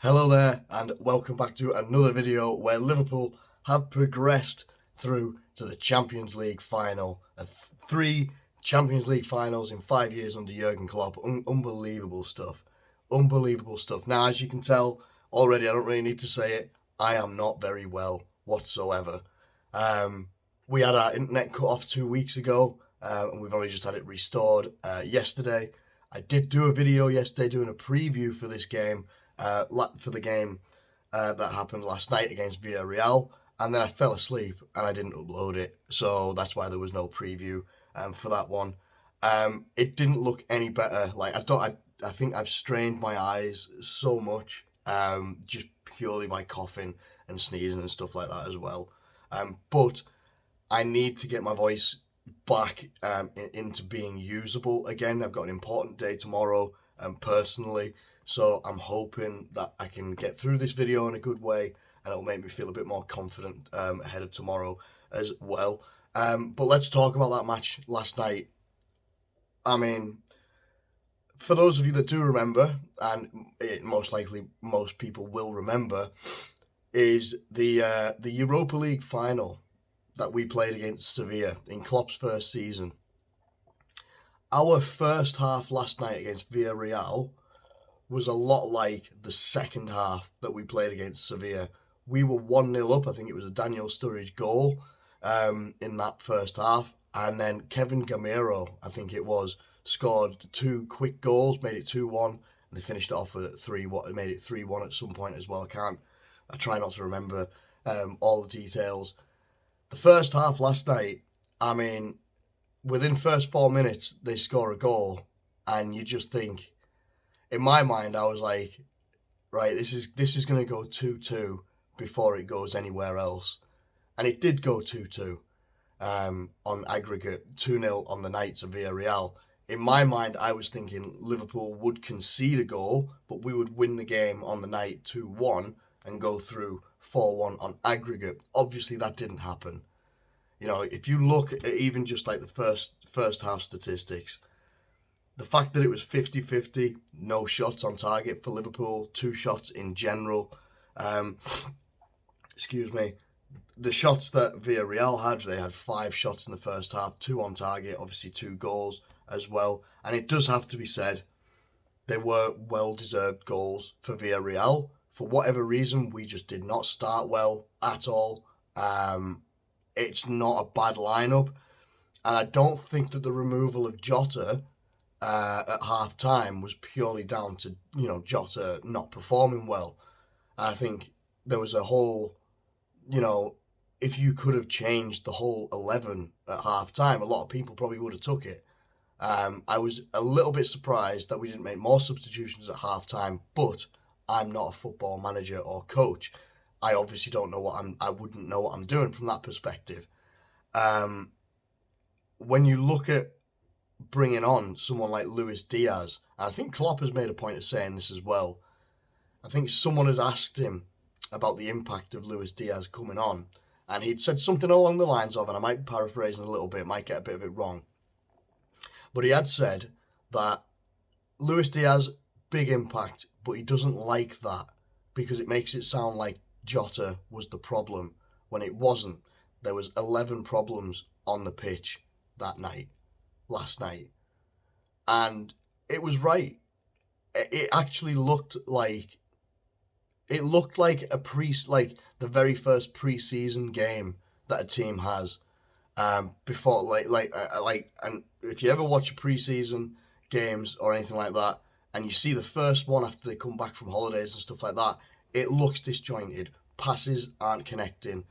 Hello there and welcome back to another video where Liverpool have progressed through to the Champions League final. Three Champions League finals in 5 years under Jurgen Klopp. Unbelievable stuff. Unbelievable stuff. Now, as you can tell already, I don't really need to say it, I am not very well whatsoever. We had our internet cut off 2 weeks ago and we've only just had it restored yesterday. I did do a video yesterday doing a preview for this game. For the game that happened last night against Villareal, and then I fell asleep and I didn't upload it, so that's why there was no preview for that one. It didn't look any better. Like I think I've strained my eyes so much, just purely by coughing and sneezing and stuff like that as well. But I need to get my voice back into being usable again. I've got an important day tomorrow, personally. So I'm hoping that I can get through this video in a good way and it'll make me feel a bit more confident ahead of tomorrow as well. But let's talk about that match last night. I mean, for those of you that do remember, and most likely most people will remember, is the Europa League final that we played against Sevilla in Klopp's first season. Our first half last night against Villareal was a lot like the second half that we played against Sevilla. We were 1-0 up. I think it was a Daniel Sturridge goal in that first half. And then Kevin Gamero, I think it was, scored two quick goals, made it 2-1. And they finished it off at 3-1. Made it 3-1 at some point as well. I try not to remember all the details. The first half last night, I mean, within first 4 minutes, they score a goal. And you just think, in my mind, I was like, right, this is going to go 2-2 before it goes anywhere else. And it did go 2-2 on aggregate, 2-0 on the nights of Villareal. In my mind, I was thinking Liverpool would concede a goal, but we would win the game on the night 2-1 and go through 4-1 on aggregate. Obviously, that didn't happen. You know, if you look at even just like the first half statistics, the fact that it was 50-50, no shots on target for Liverpool, 2 shots in general. Excuse me. The shots that Villareal had, they had 5 shots in the first half, 2 on target, obviously 2 goals as well. And it does have to be said, they were well-deserved goals for Villareal. For whatever reason, we just did not start well at all. It's not a bad lineup. And I don't think that the removal of Jota at half time was purely down to, Jota not performing well. I think there was a whole, if you could have changed the whole 11 at half time, a lot of people probably would have took it. I was a little bit surprised that we didn't make more substitutions at half time, but I'm not a football manager or coach. I obviously don't know I wouldn't know what I'm doing from that perspective. When you look at bringing on someone like Luis Diaz, and I think Klopp has made a point of saying this as well. I think someone has asked him about the impact of Luis Diaz coming on, and he'd said something along the lines of, and I might be paraphrasing a little bit, might get a bit of it wrong, but he had said that Luis Diaz, big impact, but he doesn't like that because it makes it sound like Jota was the problem when it wasn't. There was 11 problems on the pitch that night. Last night, and it was right. It actually looked like like the very first pre-season game that a team has before and if you ever watch pre-season games or anything like that and you see the first one after they come back from holidays and stuff like that, it looks disjointed. Passes aren't connecting,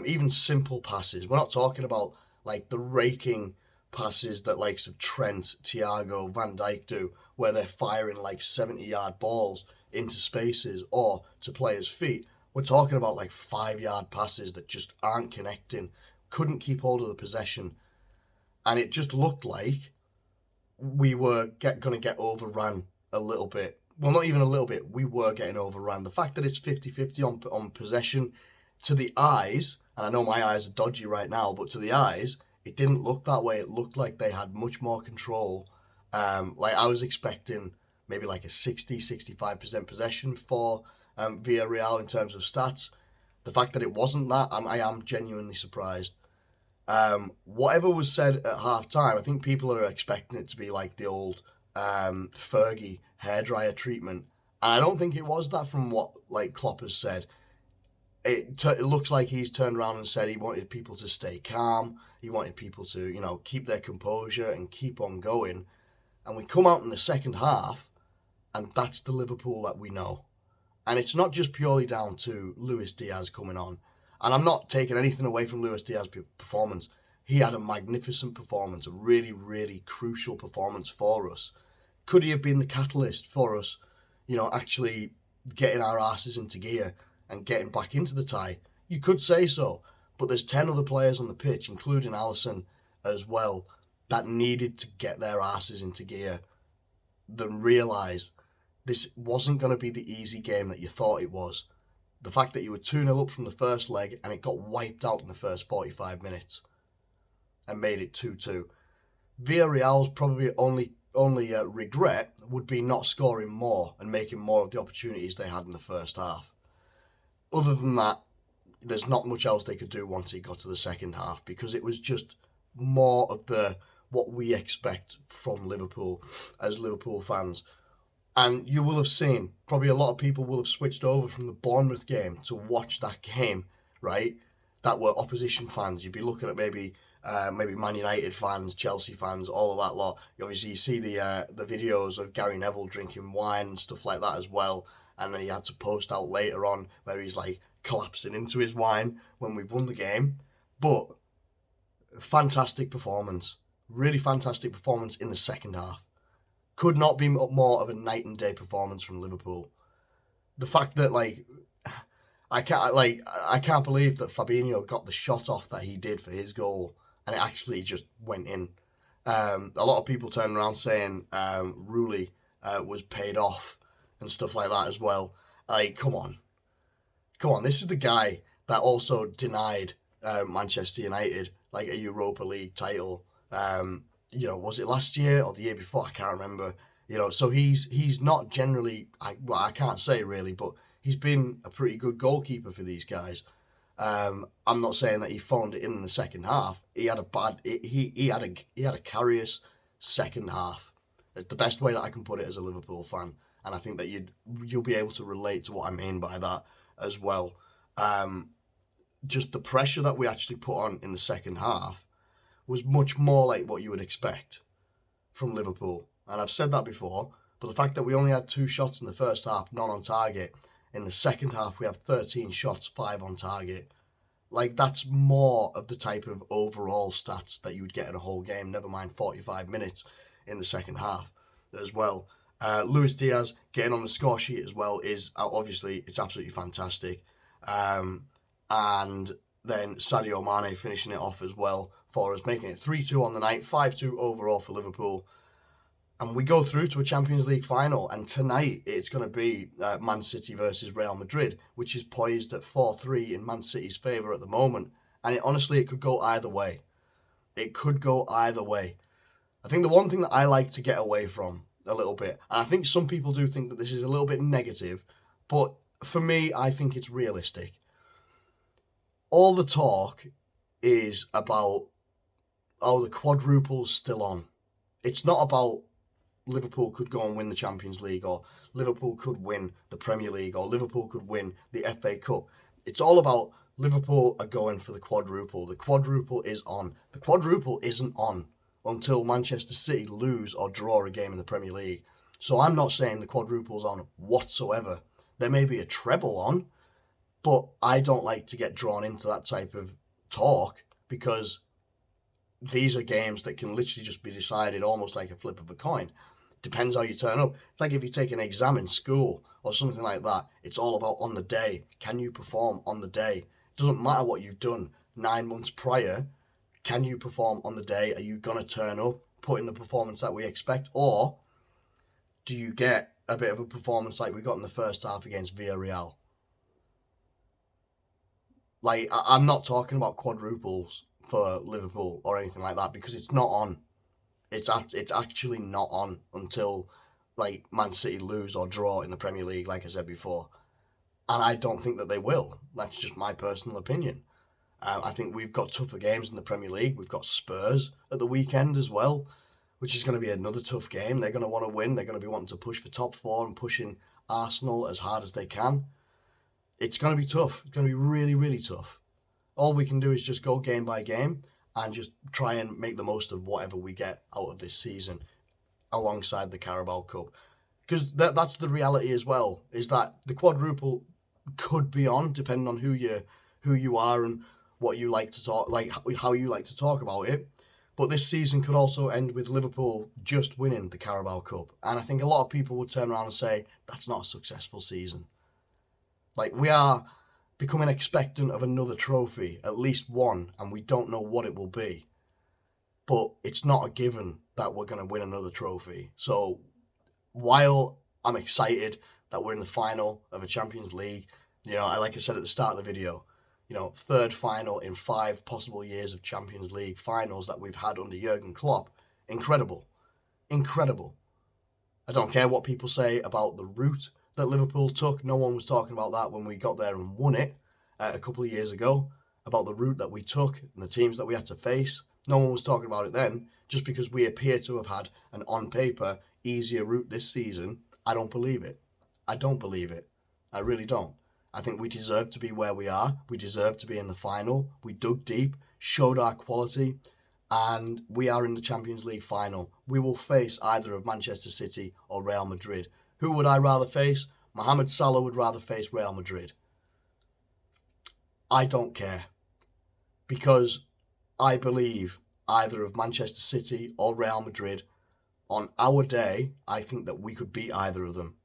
even simple passes. We're not talking about like the raking passes that likes of Trent, Thiago, Van Dijk do, where they're firing like 70-yard balls into spaces or to players' feet. We're talking about like 5-yard passes that just aren't connecting, couldn't keep hold of the possession. And it just looked like we were going to get overrun a little bit. Well, not even a little bit, we were getting overrun. The fact that it's 50-50 on possession, to the eyes, and I know my eyes are dodgy right now, but to the eyes, it didn't look that way. It looked like they had much more control. Like I was expecting maybe like a 60-65% possession for Villarreal in terms of stats. The fact that it wasn't that, I am genuinely surprised. Whatever was said at half time, I think people are expecting it to be like the old Fergie hairdryer treatment. And I don't think it was that from what like Klopp has said. It looks like he's turned around and said he wanted people to stay calm. He wanted people to, keep their composure and keep on going. And we come out in the second half, and that's the Liverpool that we know. And it's not just purely down to Luis Diaz coming on. And I'm not taking anything away from Luis Diaz's performance. He had a magnificent performance, a really, really crucial performance for us. Could he have been the catalyst for us, actually getting our asses into gear and getting back into the tie? You could say so. But there's 10 other players on the pitch, including Alisson as well, that needed to get their asses into gear, that realised this wasn't going to be the easy game that you thought it was. The fact that you were 2-0 up from the first leg and it got wiped out in the first 45 minutes and made it 2-2. Villarreal's probably only regret would be not scoring more and making more of the opportunities they had in the first half. Other than that, there's not much else they could do once it got to the second half, because it was just more of what we expect from Liverpool as Liverpool fans. And you will have seen, probably a lot of people will have switched over from the Bournemouth game to watch that game, right? That were opposition fans. You'd be looking at maybe Man United fans, Chelsea fans, all of that lot. Obviously, you see the videos of Gary Neville drinking wine and stuff like that as well. And then he had to post out later on where he's like collapsing into his wine when we've won the game. But fantastic performance. Really fantastic performance in the second half. Could not be more of a night and day performance from Liverpool. The fact that I can't believe that Fabinho got the shot off that he did for his goal, and it actually just went in. A lot of people turned around saying Rooney was paid off and stuff like that as well. Come on. This is the guy that also denied Manchester United a Europa League title. Was it last year or the year before? I can't remember. So he's not generally, I can't say really, but he's been a pretty good goalkeeper for these guys. I'm not saying that he phoned it in the second half. He had a carious second half. It's the best way that I can put it as a Liverpool fan, and I think that you'll be able to relate to what I mean by that as well. Just the pressure that we actually put on in the second half was much more like what you would expect from Liverpool. And I've said that before, but the fact that we only had 2 shots in the first half, none on target. In the second half, we have 13 shots, 5 on target. That's more of the type of overall stats that you would get in a whole game, never mind 45 minutes in the second half as well. Luis Diaz getting on the score sheet as well is obviously, it's absolutely fantastic. And then Sadio Mane finishing it off as well for us, making it 3-2 on the night, 5-2 overall for Liverpool. And we go through to a Champions League final, and tonight it's going to be Man City versus Real Madrid, which is poised at 4-3 in Man City's favour at the moment. And it could go either way. It could go either way. I think the one thing that I like to get away from a little bit, and I think some people do think that this is a little bit negative, but for me, I think it's realistic. All the talk is about, the quadruple's still on. It's not about Liverpool could go and win the Champions League, or Liverpool could win the Premier League, or Liverpool could win the FA Cup. It's all about Liverpool are going for the quadruple. The quadruple is on. The quadruple isn't on until Manchester City lose or draw a game in the Premier League. So I'm not saying the quadruple's on whatsoever. There may be a treble on, but I don't like to get drawn into that type of talk, because these are games that can literally just be decided almost like a flip of a coin. Depends how you turn up. It's like if you take an exam in school or something like that. It's all about on the day. Can you perform on the day? It doesn't matter what you've done 9 months prior. Can you perform on the day? Are you going to turn up, put in the performance that we expect? Or do you get a bit of a performance like we got in the first half against Villareal? I'm not talking about quadruples for Liverpool or anything like that, because it's not on. It's actually not on until Man City lose or draw in the Premier League, like I said before. And I don't think that they will. That's just my personal opinion. I think we've got tougher games in the Premier League. We've got Spurs at the weekend as well, which is going to be another tough game. They're going to want to win. They're going to be wanting to push for top four and pushing Arsenal as hard as they can. It's going to be tough. It's going to be really, really tough. All we can do is just go game by game and just try and make the most of whatever we get out of this season alongside the Carabao Cup. Because that's the reality as well, is that the quadruple could be on, depending on who you are and what you like to talk, like how you like to talk about it. But this season could also end with Liverpool just winning the Carabao Cup. And I think a lot of people would turn around and say, that's not a successful season. Like, we are becoming expectant of another trophy, at least one, and we don't know what it will be. But it's not a given that we're going to win another trophy. So while I'm excited that we're in the final of a Champions League, like I said at the start of the video, third final in 5 possible years of Champions League finals that we've had under Jurgen Klopp. Incredible. Incredible. I don't care what people say about the route that Liverpool took. No one was talking about that when we got there and won it a couple of years ago, about the route that we took and the teams that we had to face. No one was talking about it then, just because we appear to have had an, on paper, easier route this season. I don't believe it. I don't believe it. I really don't. I think we deserve to be where we are. We deserve to be in the final. We dug deep, showed our quality, and we are in the Champions League final. We will face either of Manchester City or Real Madrid. Who would I rather face? Mohamed Salah would rather face Real Madrid. I don't care, because I believe either of Manchester City or Real Madrid, on our day, I think that we could beat either of them.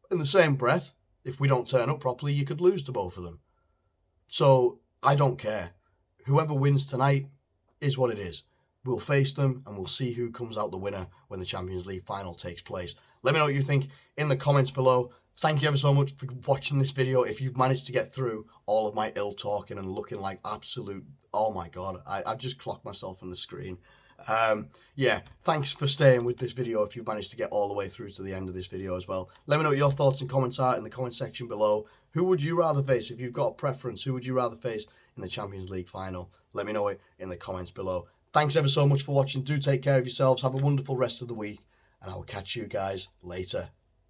In the same breath, if we don't turn up properly, you could lose to both of them. So I don't care. Whoever wins tonight is what it is. We'll face them and we'll see who comes out the winner when the Champions League final takes place. Let me know what you think in the comments below. Thank you ever so much for watching this video. If you've managed to get through all of my ill talking and looking like absolute, oh my God, I've just clocked myself on the screen. Yeah, thanks for staying with this video if you've managed to get all the way through to the end of this video as well. Let me know what your thoughts and comments are in the comment section below. Who would you rather face? If you've got a preference, who would you rather face in the Champions League final? Let me know it in the comments below. Thanks ever so much for watching. Do take care of yourselves. Have a wonderful rest of the week, and I will catch you guys later.